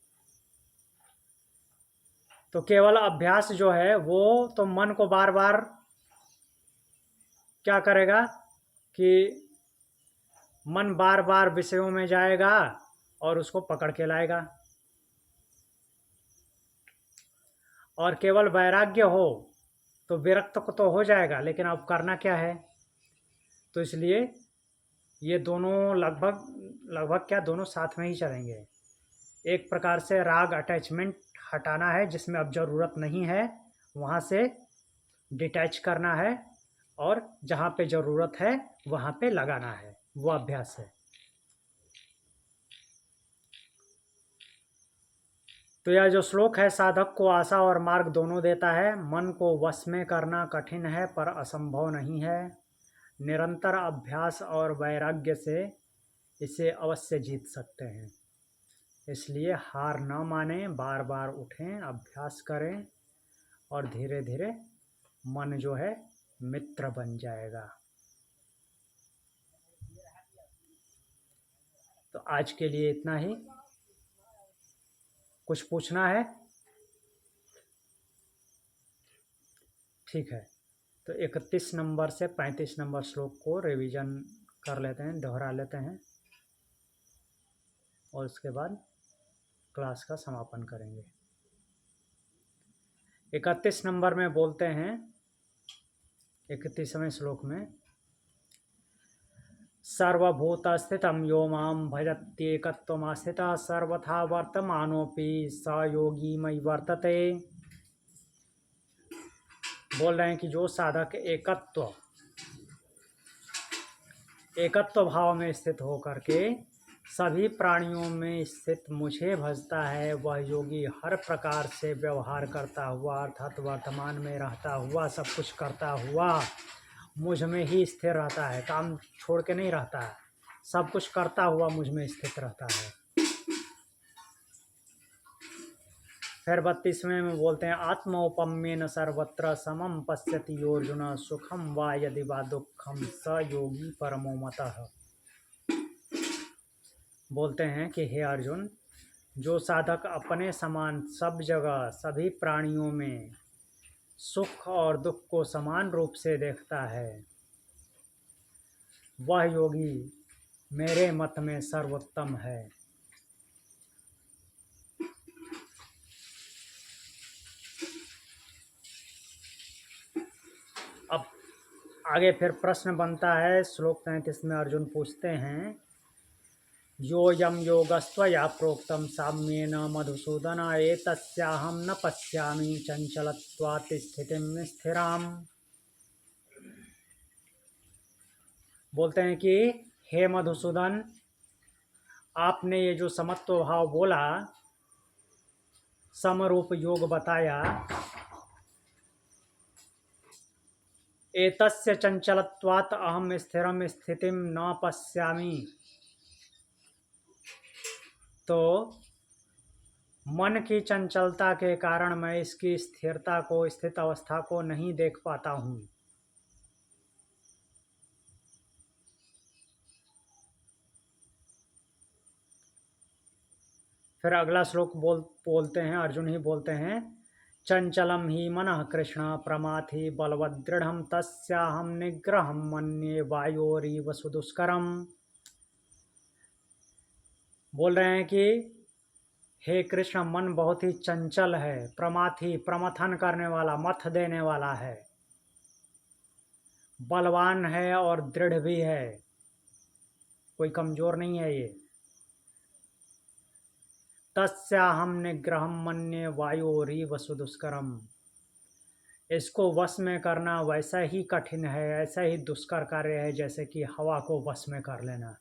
तो केवल अभ्यास जो है वो तो मन को बार बार क्या करेगा कि मन बार बार विषयों में जाएगा और उसको पकड़ के लाएगा। और केवल वैराग्य हो तो विरक्त को तो हो जाएगा, लेकिन अब करना क्या है। तो इसलिए ये दोनों लगभग क्या दोनों साथ में ही चलेंगे। एक प्रकार से राग अटैचमेंट हटाना है, जिसमें अब ज़रूरत नहीं है वहाँ से डिटैच करना है, और जहाँ पे ज़रूरत है वहाँ पे लगाना है, वो अभ्यास है। तो यह जो श्लोक है साधक को आशा और मार्ग दोनों देता है। मन को वश में करना कठिन है पर असंभव नहीं है। निरंतर अभ्यास और वैराग्य से इसे अवश्य जीत सकते हैं। इसलिए हार न माने, बार बार उठें, अभ्यास करें और धीरे धीरे मन जो है मित्र बन जाएगा। तो आज के लिए इतना ही। कुछ पूछना है? ठीक है, तो 31 नंबर से 35 नंबर श्लोक को रिवीजन कर लेते हैं, दोहरा लेते हैं, और उसके बाद क्लास का समापन करेंगे। 31 नंबर में बोलते हैं, 31वें श्लोक में, सर्वभूतस्थितं यो मां भजत्येकत्वमास्थितः सर्वथा वर्तमानोऽपि स योगी मयि वर्तते। बोल रहे हैं कि जो साधक एकत्व भाव में स्थित होकर के सभी प्राणियों में स्थित मुझे भजता है, वह योगी हर प्रकार से व्यवहार करता हुआ, अर्थात वर्तमान में रहता हुआ, सब कुछ करता हुआ मुझ में ही स्थिर रहता है। काम छोड़ के नहीं रहता है, सब कुछ करता हुआ मुझ में स्थित रहता है। फिर 32वें में बोलते हैं, आत्मौपम्येन सर्वत्र समम पश्यति योर्जुन सुखम वा यदि वा दुखम स योगी परमो मतः। बोलते हैं कि हे अर्जुन, जो साधक अपने समान सब जगह सभी प्राणियों में सुख और दुख को समान रूप से देखता है, वह योगी मेरे मत में सर्वोत्तम है। अब आगे फिर प्रश्न बनता है। श्लोक 33 में अर्जुन पूछते हैं, योऽयं योगस्त्वया प्रोक्तं साम्येन मधुसूदन एतस्याहं न पश्यामि चंचलत्वात् स्थितिं स्थिराम्। बोलते हैं कि हे मधुसूदन, आपने ये जो समत्व भाव बोला, समरूप योग बताया, एतस्य चंचलत्वात् अहम स्थिरम स्थितिम न पश्यामि। तो मन की चंचलता के कारण मैं इसकी स्थिरता को, स्थित अवस्था को नहीं देख पाता हूँ। फिर अगला श्लोक बोलते हैं, अर्जुन ही बोलते हैं, चंचलम ही मनः कृष्ण प्रमाथि बलवदृढ़ तस्याहम निग्रहम मन्ये वायोरीव सुदुष्करम। बोल रहे हैं कि हे कृष्ण, मन बहुत ही चंचल है, प्रमाथि प्रमथन करने वाला, मथ देने वाला है, बलवान है और दृढ़ भी है, कोई कमजोर नहीं है ये। तस्याहम निग्रहम मन्ये वायोरीव सुदुष्करम। इसको वश में करना वैसा ही कठिन है, ऐसा ही दुष्कर कार्य है जैसे कि हवा को वश में कर लेना।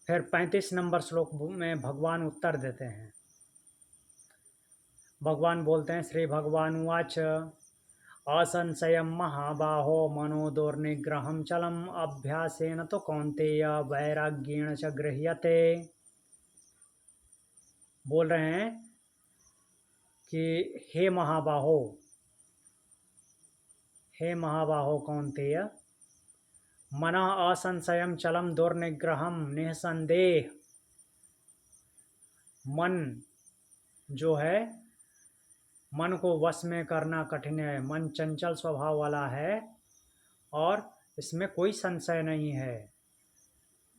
फिर 35 नंबर श्लोक में भगवान उत्तर देते हैं। भगवान बोलते हैं, श्री भगवान उवाच असंशयं महाबाहो मनोदुर्निग्रहं चलम् अभ्यासेन तो कौन्तेय वैराग्येण च गृह्यते। बोल रहे हैं कि हे महाबाहो कौन्तेय, मनः असंशयं चलम दुर्निग्रहम, निसंदेह मन जो है, मन को वश में करना कठिन है। मन चंचल स्वभाव वाला है और इसमें कोई संशय नहीं है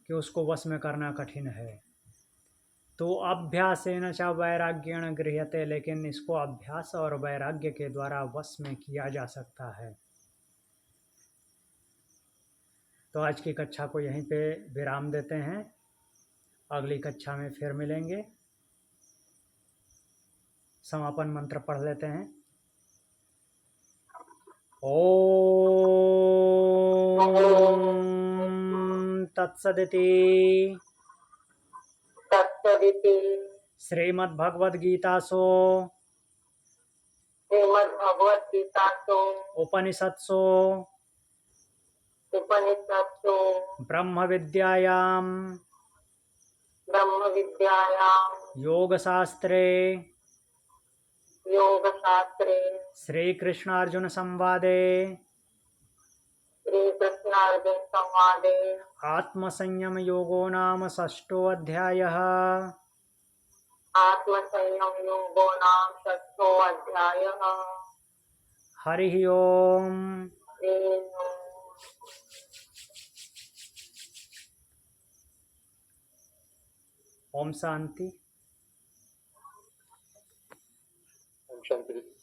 कि उसको वश में करना कठिन है। तो अभ्यासेन च वैराग्येण गृह्यते, लेकिन इसको अभ्यास और वैराग्य के द्वारा वश में किया जा सकता है। तो आज की कक्षा को यहीं पे विराम देते हैं, अगली कक्षा में फिर मिलेंगे। समापन मंत्र पढ़ लेते हैं। ओम तत्सदिति तत्सदिति श्रीमद्भगवद्गीतासु श्रीमद्भगवद्गीतासु उपनिषत्सु उपनिषत्सु ब्रह्मविद्यायां ब्रह्मविद्यायां योगशास्त्रे योगशास्त्रे श्रीकृष्णार्जुन संवादे श्रीकृष्णार्जुन संवादे आत्मसंयम योगो नाम षष्ठोऽध्यायः। आत्मसंयम योगो नाम षष्ठोऽध्यायः। हरिः ओम। ओम शांति। ओम शांति।